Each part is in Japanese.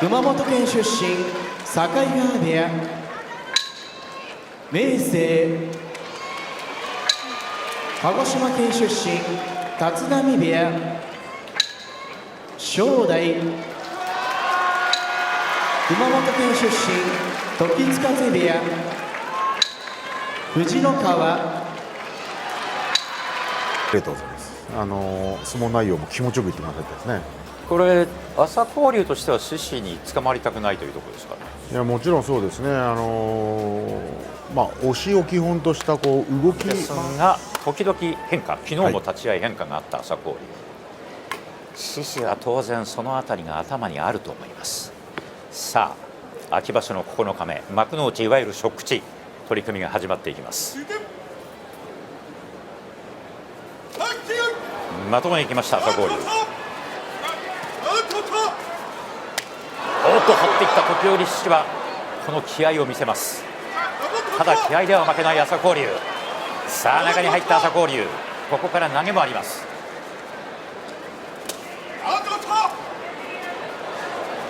熊本県出身境川部屋明生、鹿児島県出身立浪部屋正代、熊本県出身時津風部屋藤の川。ありがとうございます。相撲内容も気持ちよく言ってもらいたいですね。これ朝紅龍としては獅子に捕まりたくないというところですかね。いやもちろんそうですね。押しを基本としたこう動きですが時々変化、昨日も立ち合い変化があった朝紅龍、獅子は当然そのあたりが頭にあると思います。さあ秋場所の9日目、幕内いわゆる初口取り組みが始まっていきます。まともにいきました朝紅龍。おっと張ってきた時折獅子はこの気合を見せます。ただ気合では負けない朝紅龍。さあ中に入った朝紅龍、ここから投げもあります。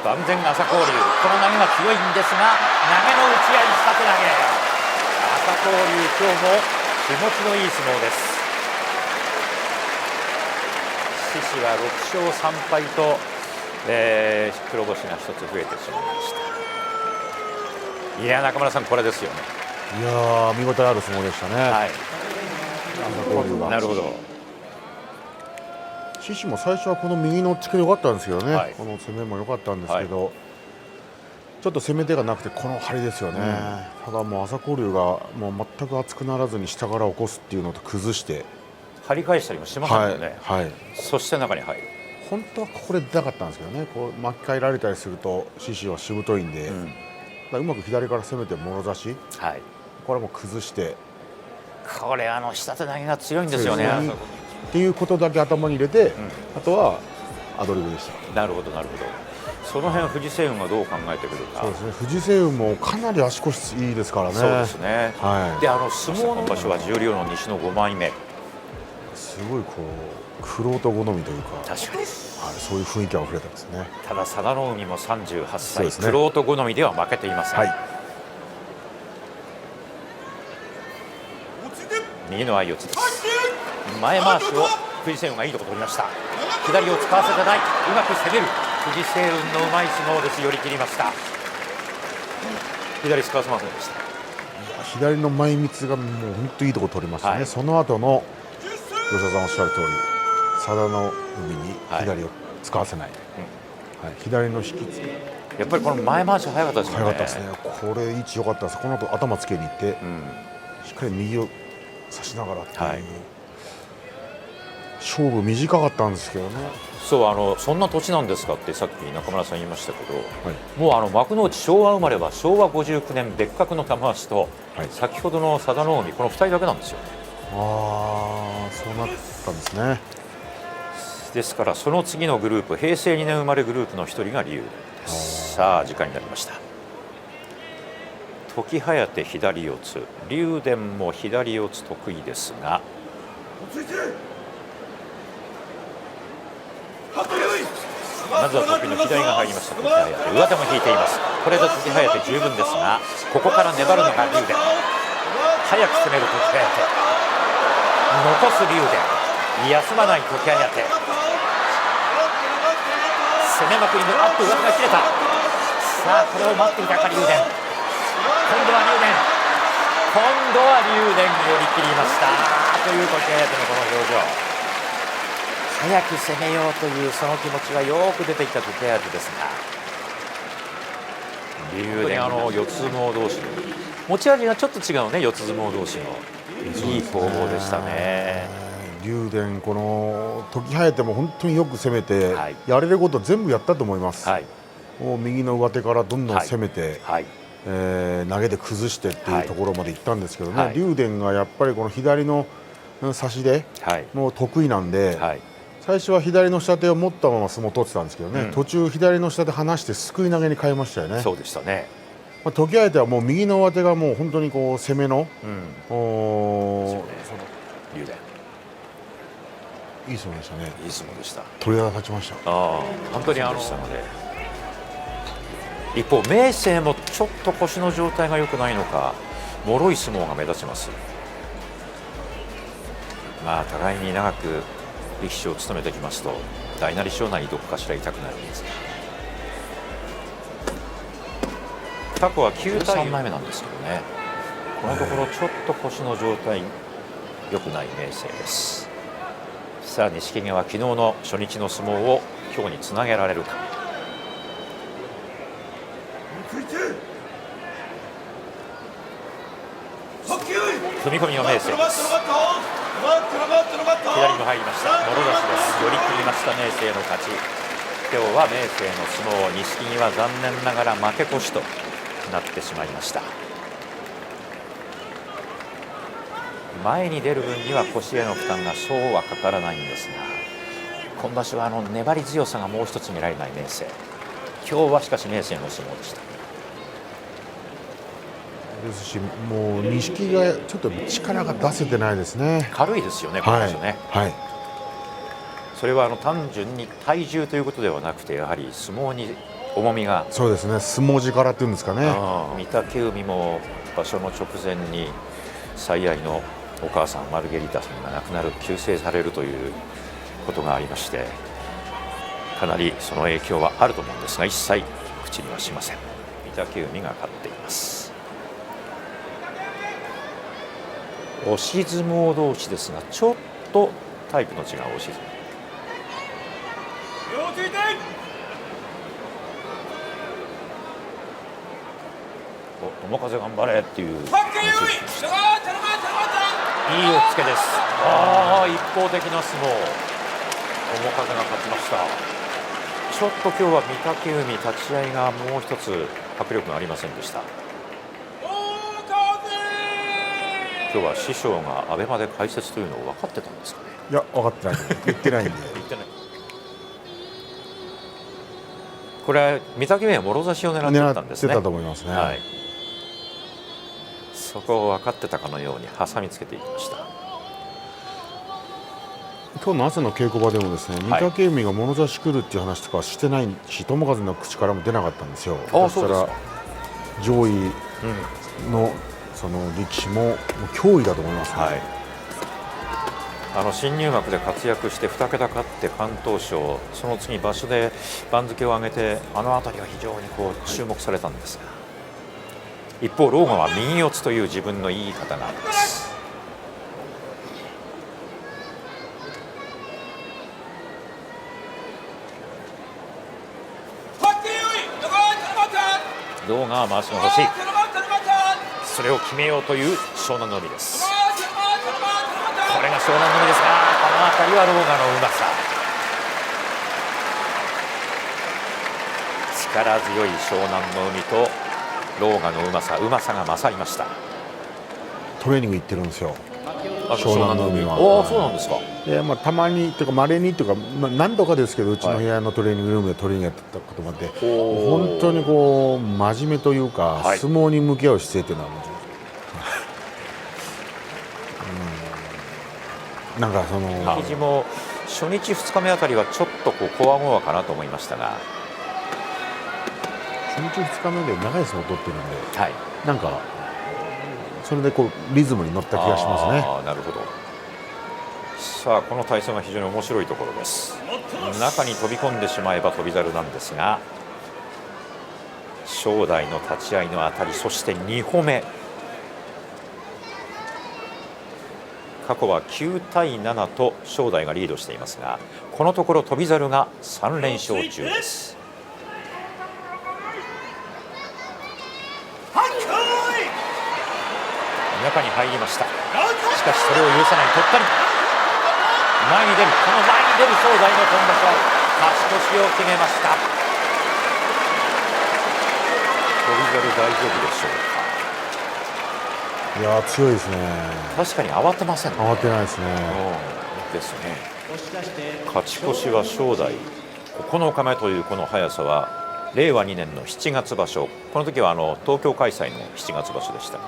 万全朝紅龍、この投げが強いんですが投げの打ち合い下手投げ。朝紅龍今日も気持ちのいい相撲です。獅子は6勝3敗と、黒星が1つ増えてしまいました。いや中村さんこれですよね。いや見応えある相撲でしたね。はい、朝紅龍がなるほど。獅子も最初はこの右の押っつけ良かったんですけどね、はい、この攻めも良かったんですけど、ちょっと攻め手がなくてこの張りですよね。ただもう朝紅龍がもう全く熱くならずに下から起こすっていうのと崩して張り返したりもしませんよね。そして中に入る。本当はここで出たかったんですけどね、こう巻き替えられたりすると獅子はしぶといんで、うまく左から攻めてもろ差し、これも崩して、これ下手投げが強いんですよね。っていうことだけ頭に入れて、あとはアドリブでした。なるほどなるほど。その辺藤青雲はどう考えてくるか。そうですね。藤青雲もかなり足腰いいですからね。そうですね。で相撲の場所は十両の西の5枚目。すごいこう玄人好みというか。確かに。そういう雰囲気あふれてますね。ただ佐田の海も38歳、玄人好みでは負けていません。右の相四つです。前回しを藤青雲がいいところ取りました。左を使わせてない、うまく攻める藤青雲のうまい相撲です。寄り切りました。左使わせませんでした。左の前みつがもう本当にいいところ取りましたね。その後の吉田さんおっしゃる通り、佐田の海に左を使わせない、左の引き付け、やっぱりこの前回し早かったですね。早かったですね。これ位置良かったです。この後頭つけに行って、しっかり右を差しながらっていう、勝負短かったんですけどね。そうそんな年なんですかってさっき中村さん言いましたけど、もう幕内昭和生まれは昭和59年別格の玉鷲と、先ほどの佐田の海、この2人だけなんですよ。そうなったんですね。ですからその次のグループ、平成2年生まれグループの1人が竜電です。さあ時間になりました。時疾風左四つ、竜電も左四つ得意ですが、まずは得意の左が入りました。時疾風、上手も引いています。これで時疾風十分ですが、ここから粘るのが竜電。早く攻める時疾風、残す竜電、休まない時疾風、攻めまくりの上手が切れた。さあこれを待っていたか竜電。今度は竜電、寄り切りましたという時疾風のこの表情。早く攻めようというその気持ちがよく出てきた時疾風ですが、竜電四つ相撲同士の持ち味がちょっと違うね。四つ相撲同士のいい攻防でしたね。竜電、この時疾風も本当によく攻めて、やれること全部やったと思います。もう右の上手からどんどん攻めて、投げで崩してっていうところまでいったんですけどね、竜電がやっぱりこの左の差し手もう得意なんで、最初は左の下手を持ったまま相撲を取ってたんですけどね、途中左の下手離してすくい投げに変えましたよね。そうでしたね。時疾風はもう右の上手がもう本当にこう攻めの、竜電いい相撲でしたね。いい相撲でした。鳥肌立ちました。本当にでしたので、一方明生もちょっと腰の状態が良くないのか脆い相撲が目立ちます。まあ互いに長く力士を務めてきますと大なり小なりどこかしら痛くなるんですが、過去は9対3枚目なんですけどね、このところちょっと腰の状態良くない明生です。さあ錦木は昨日の初日の相撲を今日につなげられるか。踏み込みの明生です。左も入りました。もろ差しです。寄り切りました明生の勝ち。今日は明生の相撲、錦木は残念ながら負け越しとなってしまいました。前に出る分には腰への負担がそうはかからないんですが、今場所は粘り強さがもう一つ見られない明生。今日はしかし明生の相撲でした。ですし、もう錦木がちょっと力が出せてないですね。軽いですよね、この場所ね。はい、はい、それは単純に体重ということではなくて、やはり相撲に重みが。そうですね、相撲力っていうんですかね。御嶽海も場所の直前に最愛のお母さんマルゲリータさんが亡くなる、急逝されるということがありまして、かなりその影響はあると思うんですが、一切口にはしません。御嶽海が勝っています。押し相撲同士ですが、ちょっとタイプの違う押し相撲。友風頑張れっていういい押っつけです。一方的な相撲、友風が勝ちました。ちょっと今日は御嶽海立ち合いがもう一つ迫力がありませんでした。今日は師匠がアベマで解説というのを分かってたんですかね。いや、分かってない、言ってないんで言ってない。これは御嶽海はもろ差しを狙ってたんですね。狙ってたと思いますね。はい、そこを分かってたかのように挟みつけていきました。今日の朝の稽古場でもですね、御嶽海がもろ差し来るっていう話とかはしてないし、友風の口からも出なかったんですよ。そしたら上位のその力士も脅威だと思いますね。はい、新入幕で活躍して2桁勝って敢闘賞、その次場所で番付を上げて、あの辺りは非常に注目されたんですが、一方狼雅は右四つという自分のいい方があります。狼雅は回しが欲しい、それを決めようという湘南の海です。これが湘南の海ですが、この辺りは狼雅のうまさ、力強い湘南の海と狼雅のうまさが勝りました。トレーニング行ってるんですよ、湘南の海は。そうなんですか。たまにというか稀にというか、何度かですけど、うちの部屋のトレーニングルームでトレーニングやってたこともあって、本当に真面目というか、相撲に向き合う姿勢というのはなんか築地も初日2日目あたりはちょっとこわごわかなと思いましたが、初日2日目で長い相撲を取ってるんで、なんかそれでリズムに乗った気がしますね。なるほど。さあこの体操が非常に面白いところです。中に飛び込んでしまえば翔猿なんですが、正代の立ち合いのあたり、そして2歩目、過去は9対7と正代がリードしていますが、このところ翔猿が3連勝中です。中に入りました。しかしそれを許さないとったり、前に出る、この前に出る正代の今場所勝ち越しを決めました。翔猿大丈夫でしょうか。いや強いですね。確かに慌てませんね。慌てないですね。ですね。勝ち越しは正代9日目というこの速さは令和2年の7月場所、この時は東京開催の7月場所でした。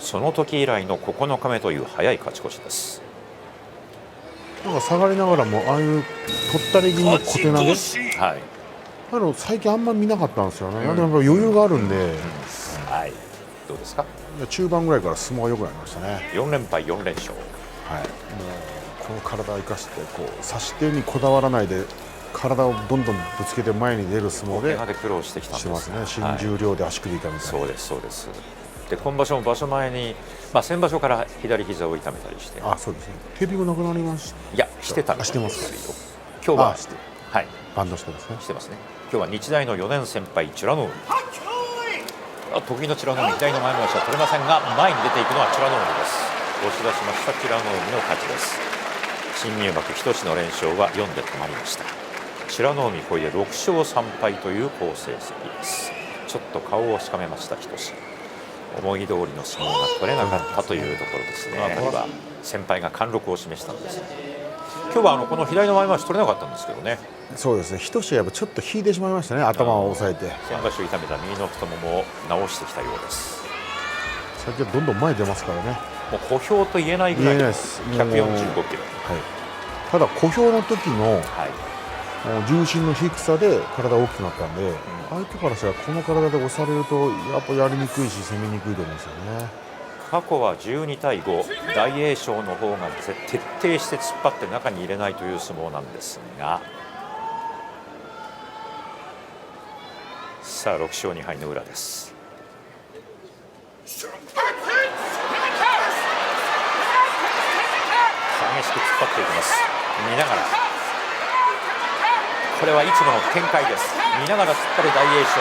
その時以来の9日目という早い勝ち越しです。なんか下がりながらもああいうとったり気味の小手投げ、最近あんま見なかったんですよね、でもやっぱ余裕があるんで、はい、どうですか。中盤ぐらいから相撲が良くなりましたね。4連敗4連勝。はい、もうこの体を生かして差し手にこだわらないで体をどんどんぶつけて前に出る相撲で怪我で苦労してきたんですしてますね。新十両で足首痛めたり、そうですそうです。で今場所も場所前に、先場所から左膝を痛めたりして、そうですね。テレビがなくなりました。いやしてたんしてます今日ははい、バンドしてますね。してますね。今日は日大の4年先輩美ノ海、得意の美ノ海、左の前回しは取れませんが、前に出ていくのは美ノ海です。押し出しました美ノ海の勝ちです。新入幕日翔志の連勝は4で止まりました。美ノ海これで6勝3敗という好成績です。ちょっと顔をしかめました日翔志、思い通りの相撲が取れなかったというところですね。今先輩が貫禄を示したんです。今日はこの左の前回し取れなかったんですけどね。そうですね。日翔志はちょっと引いてしまいましたね。頭を押さえて先場所痛めた右の太ももを直してきたようです。最近はどんどん前に出ますからね。もう小兵と言えないぐらいの145キロ、ただ小兵の時の重心の低さで体が大きくなったんで、相手からしたらこの体で押されるとやっぱやりにくいし攻めにくいと思うんですよね。過去は12対5、大栄翔の方が徹底して突っ張って中に入れないという相撲なんですが、さあ6勝2敗の宇良です。激しく突っ張っていきます。見ながら、これはいつもの展開です。見ながら突っ張る大栄翔、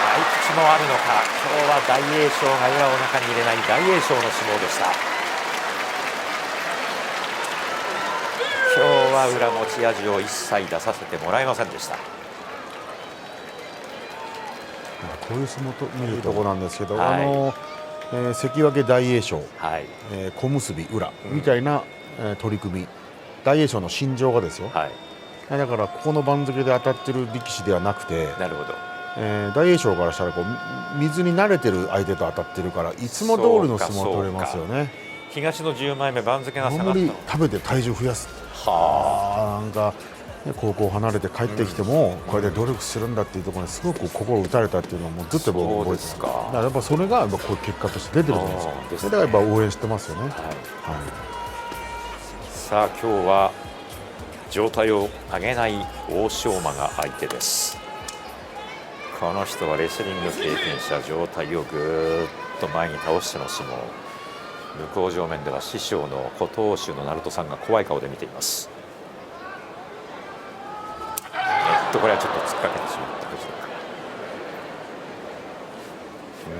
合い口もあるのか。今日は大栄翔が宇良を中に入れない大栄翔の相撲でした。今日は宇良持ち味を一切出させてもらえませんでした。こういう相撲と見るところなんですけど、関脇大栄翔、小結宇良みたいな、取り組み、大栄翔の心情がですよ、だからここの番付で当たっている力士ではなくて、なるほど、大栄翔からしたら水に慣れてる相手と当たってるから、いつも通りの相撲が取れますよね。東の10枚目番付が下がった、あんまり食べて体重増やす、なんか高校離れて帰ってきても、これで努力するんだっていうところにすごく心打たれたっていうのはもうずっと僕覚えてます。だからやっぱそれがやっぱこういう結果として出てると思うんですよ。だからやっぱ応援してますよね。さあ今日は状態を上げない欧勝馬が相手です。この人はレスリング経験者、状態をぐーっと前に倒しての相撲。向正面では師匠の古東州の鳴戸さんが怖い顔で見ています。これはちょっと突っかけてしまった藤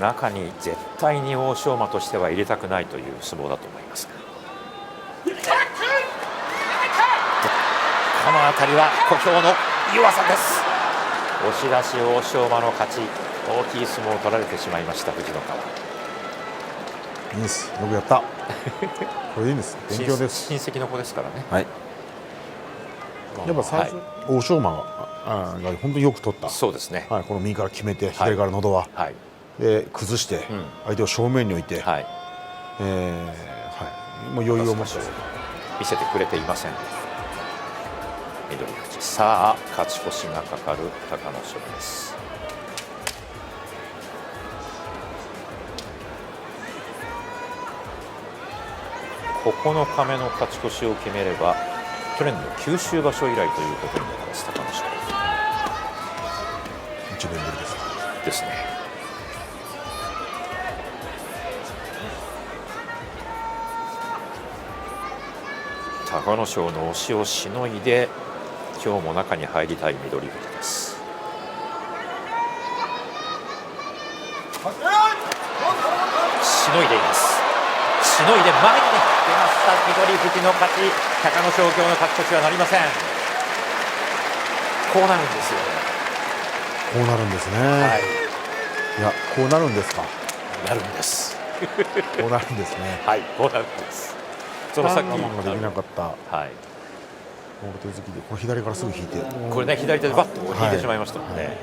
野、中に絶対に欧勝馬としては入れたくないという相撲だと思いますが、この辺りは小兵の弱さです。押し出し欧勝馬の勝ち、大きい相撲を取られてしまいました藤野川。いいです、よくやったこれいいです、勉強です。親戚の子ですからね。やっぱ最初、欧勝馬が本当によく取った。そうですね。この右から決めて、左からのど輪、で崩して相手を正面に置いて、もう余裕を持って見せてくれていません翠富士。さあ勝ち越しがかかる隆の勝です。9日目の勝ち越しを決めれば去年の九州場所以来ということになります隆の勝。1年ぶりですね。隆の勝の押しをしのいで今日も中に入りたい翠富士です。しのいでいます。しのいで前に出ました翠富士の勝ち。隆の勝今日の勝ち越しはなりません。こうなるんですよ。こうなるんですね。いや、こうなるんですか。なるんです。こうなるんですね。こうなるんです。そのさっきができなかった。もろ手突きでこれ左からすぐ引いて、これね左手でバッと引いてしまいましたもんね。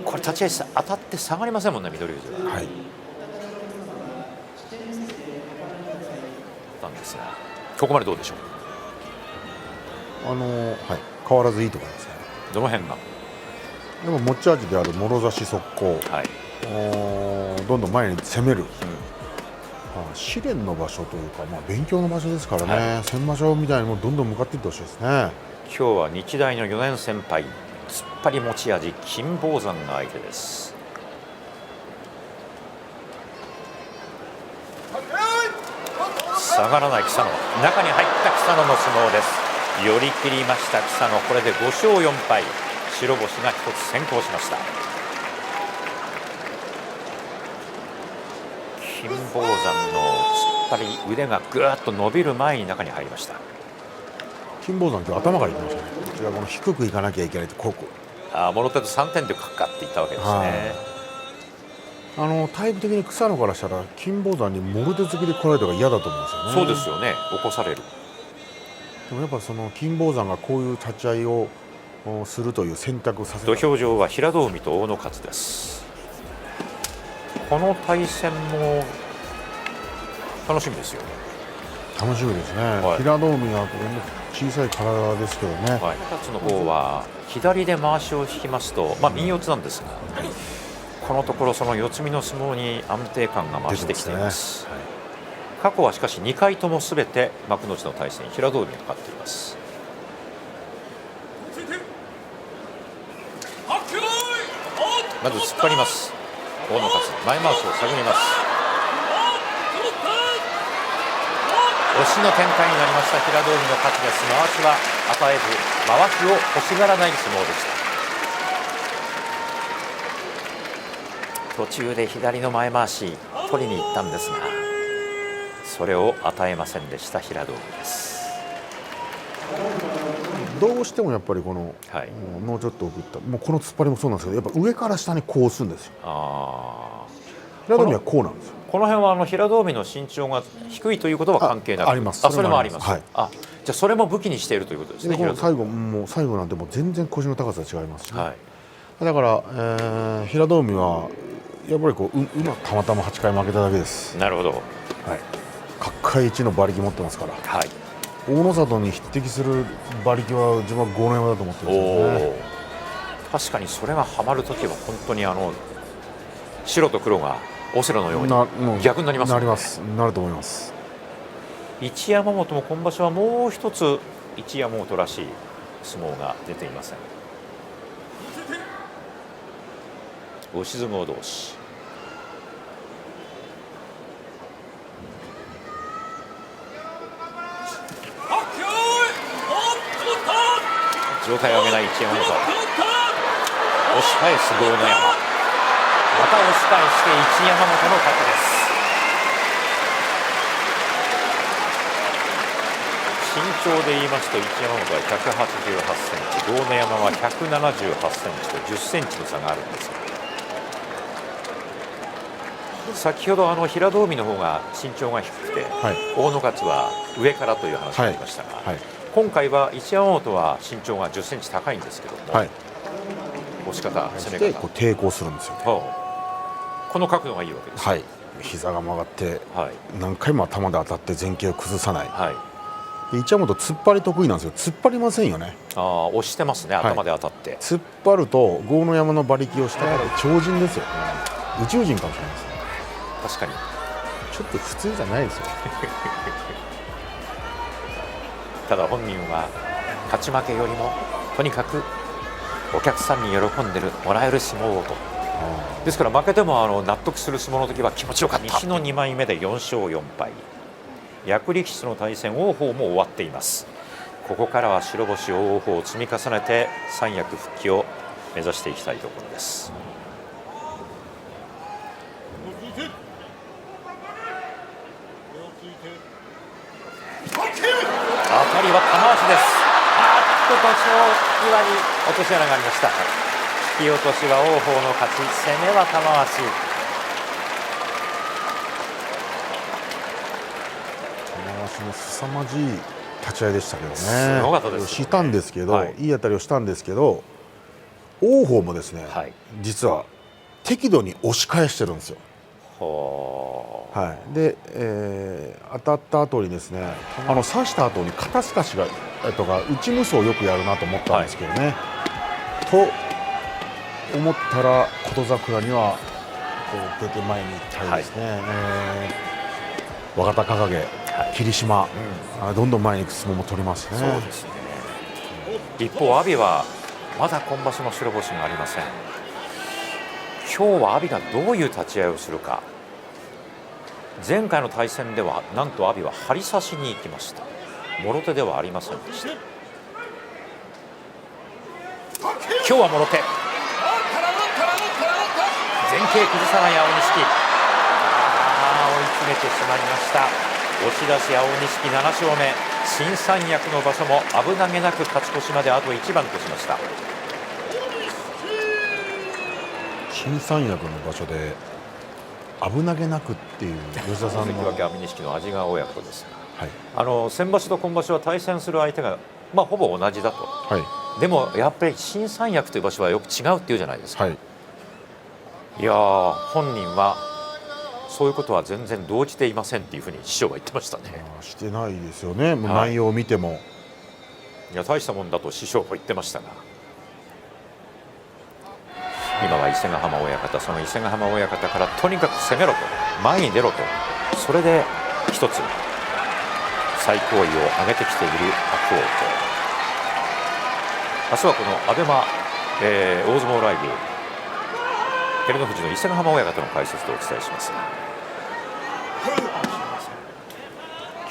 これ立ち合い当たって下がりませんもんね翠富士は。なんですがここまでどうでしょう。変わらずいいと思いますね。どの辺が？でも持ち味であるもろ差し速攻、どんどん前に攻める、試練の場所というか、勉強の場所ですからね、先場所みたいにもどんどん向かっていってほしいですね。今日は日大の4年先輩、突っ張り持ち味金峰山が相手です。下がらない草野、中に入った草野の相撲です。寄り切りました草野、これで5勝4敗、白星が1つ先行しました。金峰山の突っ張り、腕がぐーっと伸びる前に中に入りました。金峰山、今日頭からいきましたね。こちらこの低くいかなきゃいけないと、こうもろ手と3点でかかっていったわけですね。タイプ的に草野からしたら金峰山にもろ手突きで来られたのが嫌だと思うんですよね。そうですよね、起こされる。でもやっぱその金峰山がこういう立ち合いをするという選択をさせた。土俵上は平戸海と大野勝です。この対戦も楽しみですよね。楽しみですね、平戸海は小さい体ですけどね、勝の方は左でまわしを引きますと、右四つなんですが、このところその四つ身の相撲に安定感が増してきています。過去はしかし2回ともすべて幕内の対戦、平戸海が勝っています。まず突っ張ります。大野勝、前回しを探ります。押しの展開になりました平戸海の勝ちです。まわしは与えず、まわしを欲しがらない相撲でした。途中で左の前回し取りに行ったんですが、それを与えませんでした平戸海です。どうしてもやっぱりこの、もうちょっと送った、もうこの突っ張りもそうなんですけど、やっぱ上から下にこうするんですよ。平戸海はこうなんですよ。この辺は平戸海の身長が低いということは関係なく、あります。それもあります。じゃあそれも武器にしているということですね。最後なんてもう全然腰の高さ違いますし、ね、だから、平戸海はやっぱりこうたまたま8回負けただけです。なるほど。角界一の馬力持ってますから、大野里に匹敵する馬力は自分は豪ノ山だと思ってるんですよね。確かにそれがはまるときは本当に白と黒がオセロのように逆になりますね。なると思います。一山本も今場所はもう一つ一山本らしい相撲が出ていません。押し相撲同士。上体を上げない一山本、押し返す豪ノ山、また押し返して一山本の勝ちです。身長で言いますと一山本は188センチ、豪ノ山は178センチと10センチの差があるんですが、先ほど平戸海の方が身長が低くて、大野勝は上からという話がありましたが、今回は一山本は身長が10センチ高いんですけども、押し方、攻め方抵抗するんですよ、ね、この角度がいいわけです、膝が曲がって、何回も頭で当たって前傾を崩さない、一山本突っ張り得意なんですよ。突っ張りませんよね。押してますね、頭で当たって、突っ張ると豪ノ山の馬力を下から超人ですよ、宇宙人かもしれないですね。確かにちょっと普通じゃないですよただ本人は勝ち負けよりもとにかくお客さんに喜んでもらえる相撲をと、ですから負けても納得する相撲の時は気持ちよかった。西の2枚目で4勝4敗、役力士との対戦王鵬も終わっています。ここからは白星王鵬を積み重ねて三役復帰を目指していきたいところです。当たりは玉鷲です。土俵際に落とし穴がありました。引き落としは王鵬の勝ち、攻めは玉鷲。玉鷲の凄まじい立ち合いでしたけどね。すごかったですね。したんですけど、いい当たりをしたんですけど、王鵬もですね、実は適度に押し返してるんですよ。で、当たった後にですね、刺した後に肩すかしがが内無双をよくやるなと思ったんですけどね。と思ったら琴櫻にはこう出て前に行ったりですね、若隆景、霧島、どんどん前に行く相撲も取りますね。そうですね。一方阿炎はまだ今場所の白星がありません。今日は阿炎がどういう立ち合いをするか。前回の対戦ではなんと阿炎は張り差しに行きました。もろ手ではありませんでした。今日はもろ手、前傾崩さない青錦、追い詰めてしまいました。押し出し青錦7勝目、新三役の場所も危なげなく勝ち越しまであと一番としました。新三役の場所で危なげなくっていう吉田さんの関脇安美錦の安治川親子ですが、はい、先場所と今場所は対戦する相手が、ほぼ同じだと、はい、でもやっぱり新三役という場所はよく違うっていうじゃないですか、はい、いやー、本人はそういうことは全然動じていませんっていうふうに師匠は言ってましたね。してないですよね、内容を見ても。いや、大したもんだと師匠も言ってましたが、今は伊勢ヶ濱親方、その伊勢ヶ濱親方からとにかく攻めろと、前に出ろと、それで一つ最高位を上げてきている白鵬と、明日はこのアベマ、大相撲ライブ、照ノ富士の伊勢ヶ濱親方の解説でお伝えしますが、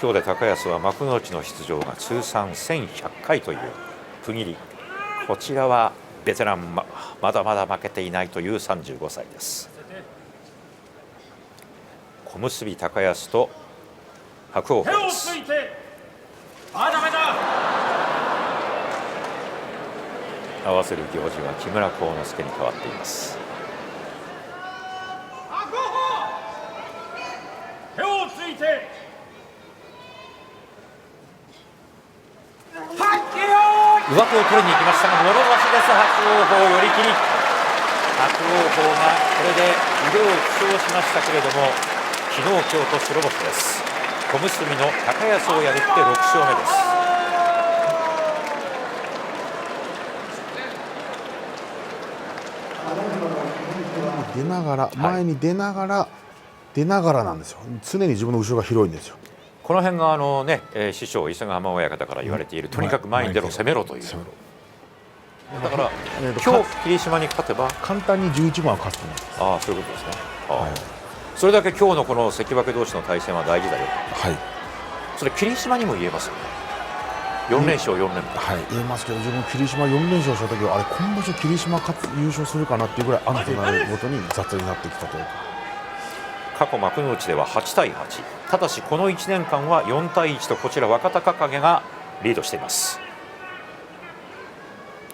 今日で高安は幕内の出場が通算1100回という区切り、こちらはベテラン まだまだ負けていないという35歳です。小結高安と白鵬です。合わせる行司は木村晃之助に変わっています。手をついて上手を取りに行きましたが、もろ差しです。白鵬寄り切り、白鵬がこれで腕を負傷しましたけれども、昨日今日と白星です。小結の高安を破って6勝目です。出ながら、前に出ながらなんですよ。常に自分の後ろが広いんですよ。この辺が師匠伊勢ヶ濱親方から言われている、とにかく前に出ろ、攻めろという。だから、今日霧島に勝てば簡単に11番は勝つと思います。そういうことですね。それだけ今日のこの関脇同士の対戦は大事だよ。はい。それ霧島にも言えますよね。4連勝4連敗。はい、言えますけど、自分霧島4連勝した時は、あれ今場所霧島優勝するかなっていうぐらい安定なるごとに雑になってきたというか。過去幕内では8対8、ただしこの1年間は4対1と、こちら若隆景がリードしています。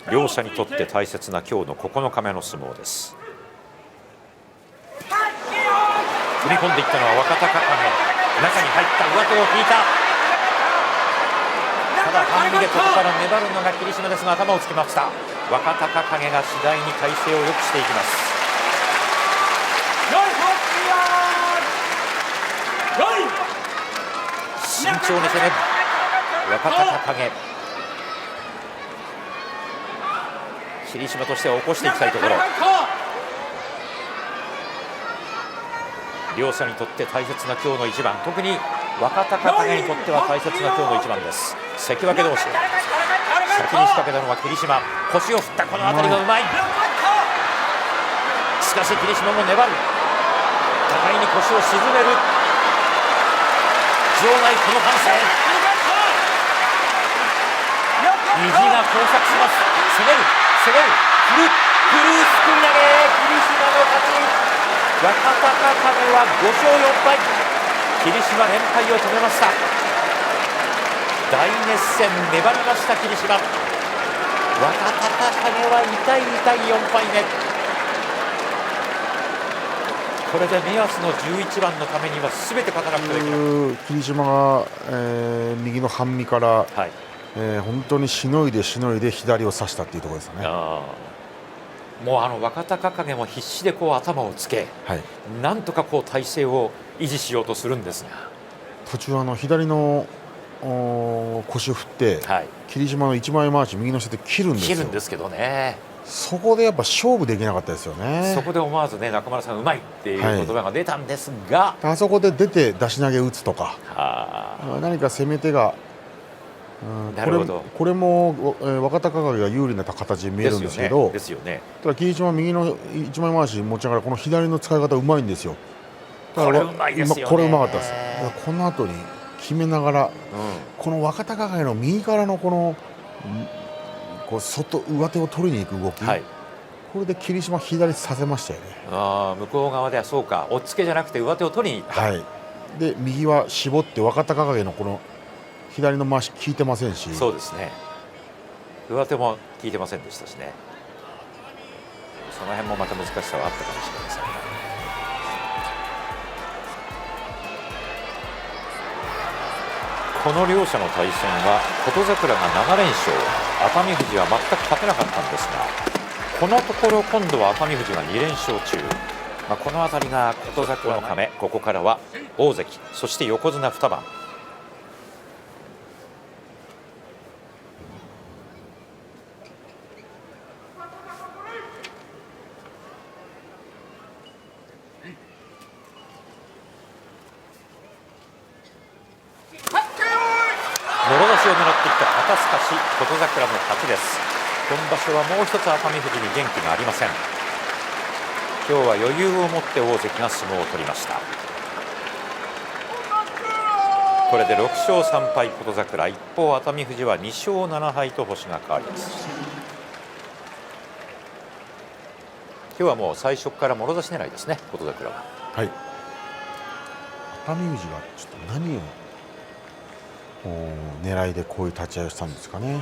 両者にとって大切な今日の9日目の相撲です。踏み込んでいったのは若隆景、中に入った上手を引いた。ただ半身でここから粘るのが霧島ですが、頭をつきました。若隆景が次第に体勢を良くしていきます。慎重に攻める若隆景。霧島としては起こしていきたいところ。両者にとって大切な今日の一番、特に若隆景にとっては大切な今日の一番です。関脇同士、先に仕掛けたのは霧島、腰を振った、この辺りがうまい。しかし霧島も粘る、互いに腰を沈める。場内この歓声、意地が交錯します。攻める振るすくい投げ、霧島の勝ち。若隆景は5勝4敗、霧島連敗を止めました。大熱戦、粘りました霧島。若隆景は痛い4敗目。これで目安の11番のためには全て勝たなくてはいけない。霧島が、右の半身から、本当にしのいで左を差したっていうところですね。もう若隆景も必死でこう頭をつけ、なんとかこう体勢を維持しようとするんですが、途中左の腰を振って、はい、霧島の一枚回し右の下で切るんですよ。切るんですけどね、そこでやっぱ勝負できなかったですよね。そこで思わずね、中村さんうまいっていう言葉が出たんですが、あそこで出て出し投げ打つとか、は何か攻め手が、なるほど、これも、若隆景が有利な形に見えるんですけど、ですよね。ただ霧島は右の一枚回し持ちながらこの左の使い方うまいんですよ。これうまいですよね。これうまかったです。この後に決めながら、この若隆景の右からのこのこう上手を取りに行く動き、はい、これで霧島左させましたよね。向こう側ではそうか、押っつけじゃなくて上手を取りに行った、はい、で右は絞って若隆景のこの左の回し効いてませんし、そうですね、上手も効いてませんでしたしね、その辺もまた難しさはあったかもしれません。この両者の対戦は琴櫻が7連勝、熱海富士は全く勝てなかったんですが、このところ今度は熱海富士が2連勝中、この辺りが琴櫻の亀、ここからは大関、そして横綱2番。もろ差しを狙ってきた肩すかし、琴櫻の勝ちです。今場所はもう一つ熱海富士に元気がありません。今日は余裕を持って大関が相撲を取りました。これで6勝3敗琴櫻、一方熱海富士は2勝7敗と星が変わります。今日はもう最初からもろ差し狙いですね、琴櫻は。はい、熱海富士がちょっと何を狙いでこういう立ち合いをしたんですかね。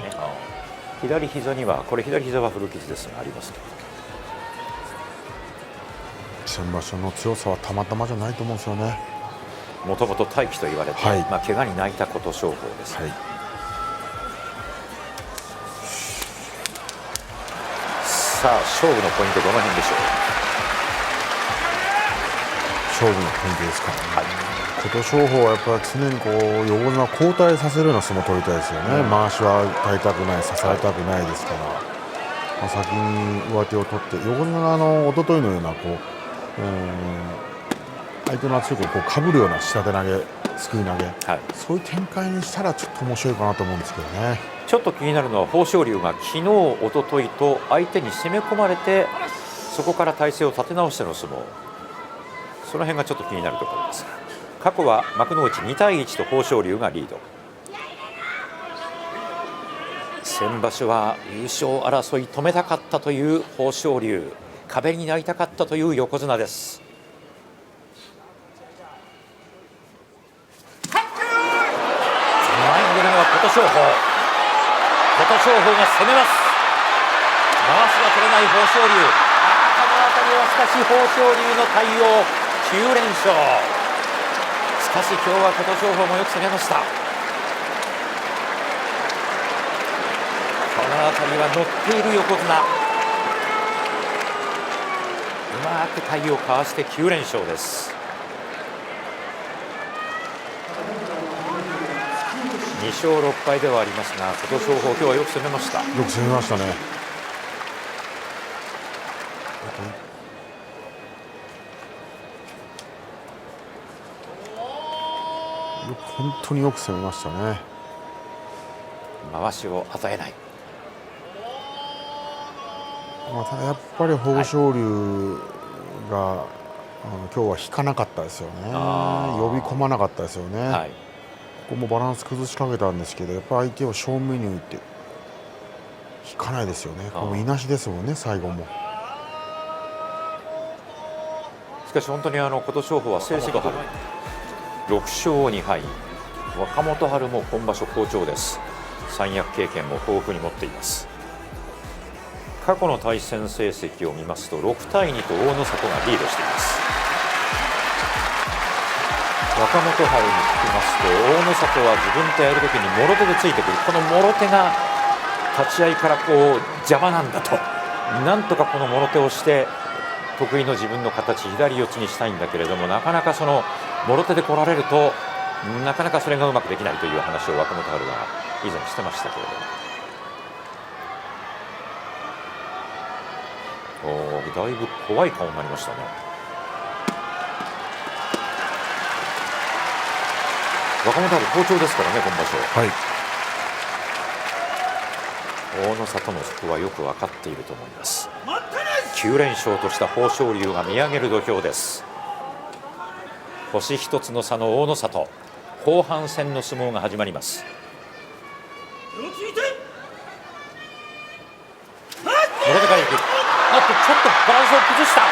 左膝には、これ左膝は古傷ですがありますけど、先場所の強さはたまたまじゃないと思うんですよね。もともと大器と言われて、怪我に泣いた琴勝峰です、はい、さあ勝負のポイントどの辺でしょう。勝負のポイントですか、はい、琴勝峰はやっぱり常にこう横綱を交代させるような相撲を取りたいですよね、回しは耐えたくない、支えたくないですから、先に上手を取って横綱が一昨日のようなこう相手の圧力をかぶるような下手投げ、すくい投げ、はい、そういう展開にしたらちょっと面白いかなと思うんですけどね。ちょっと気になるのは豊昇龍が昨日、一昨日と相手に攻め込まれてそこから体勢を立て直しての相撲、その辺がちょっと気になるところです。過去は幕内2対1と豊昇龍がリード。先場所は優勝争い止めたかったという豊昇龍、壁になりたかったという横綱です。琴勝峰が攻めます。回しが取れない豊昇龍、この辺りはしかし豊昇龍の対応、9連勝。しかし今日は琴勝峰もよく攻めました。この辺りは乗っている横綱、うまく体をかわして9連勝です。2勝6敗ではありますが、琴勝峰今日はよく攻めました。よく攻めましたね。本当によく攻めましたね。回しを与えない。ただやっぱり豊昇龍が、今日は引かなかったですよね。呼び込まなかったですよね。はい、ここもバランス崩しかけたんですけど、やっぱ相手を正面に置いて引かないですよね。このいなしですもんね、最後も。しかし本当に琴勝峰は成績が6勝2敗、若元春も今場所好調です。三役経験も豊富に持っています。過去の対戦成績を見ますと6対2と大の里がリードしています。若元春に聞きますと、大の里は自分とやるときにもろ手でついてくる、このもろ手が立ち合いからこう邪魔なんだと、なんとかこのもろ手をして得意の自分の形、左四つにしたいんだけれども、なかなかそのもろ手で来られるとなかなかそれがうまくできないという話を若元春は以前してましたけれども、だいぶ怖い顔になりましたね。若元春好調ですからね、今場所。はい、大の里のそこはよく分かっていると思います。9連勝とした豊昇龍が見上げる土俵です。星一つの差の大の里、後半戦の相撲が始まります。もろ手からいく。ちょっとバランスを崩した。し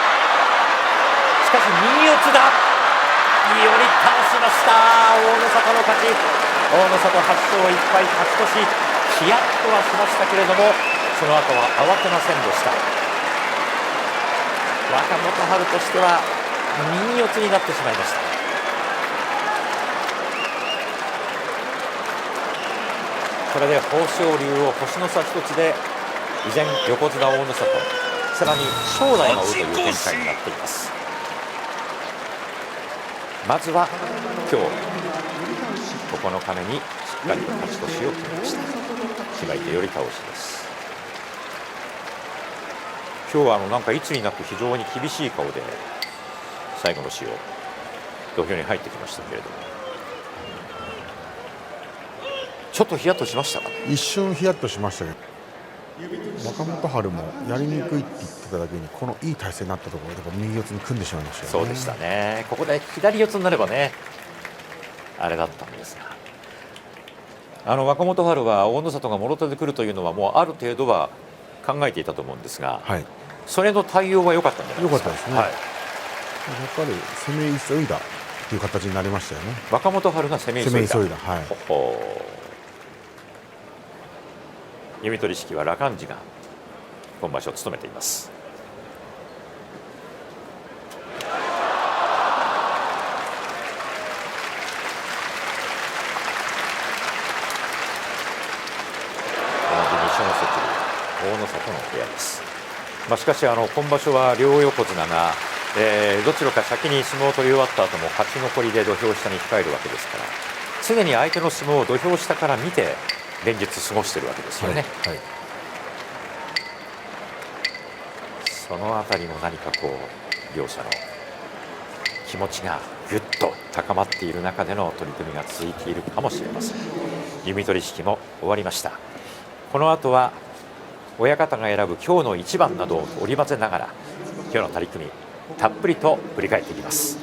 かし右四つだ。寄り倒しました。大の里の勝ち。大の里8勝1敗勝ち越し。ヒヤッとはしましたけれども、その後は慌てませんでした。若元春としては右四つになってしまいました。これで豊昇龍を星の差一つで依然横綱大の里、さらに正代が追うという展開になっています。まずは今日9日目にしっかりと勝ち越しを決めました。決まり手寄り倒しです。今日はなんかいつになく非常に厳しい顔で最後の塩土俵に入ってきましたけれども、ちょっとヒヤッとしましたかね。一瞬ヒヤッとしましたけど、若元春もやりにくいって言ってただけに、このいい体勢になったところで右四つに組んでしまいましたよね。そうでしたね。ここで左四つになればね、あれだったんですが、若元春は大の里がもろ手で来るというのはもうある程度は考えていたと思うんですが、はい、それの対応は良かったんじゃないですか。良かったですね。はい、やっぱり攻め急いだという形になりましたよね。若元春が攻め急いだ。はい。弓取式は羅漢寺が今場所を務めています。同じ二所ノ関大の里の部屋です。しかし今場所は両横綱が、どちらか先に相撲を取り終わった後も勝ち残りで土俵下に控えるわけですから、常に相手の相撲を土俵下から見て連日過ごしているわけですよね。はいはい、そのあたりも何か両者の気持ちがぐっと高まっている中での取り組みが続いているかもしれません。弓取式も終わりました。この後は親方が選ぶ今日の一番などを織り交ぜながら、今日の取り組みたっぷりと振り返っていきます。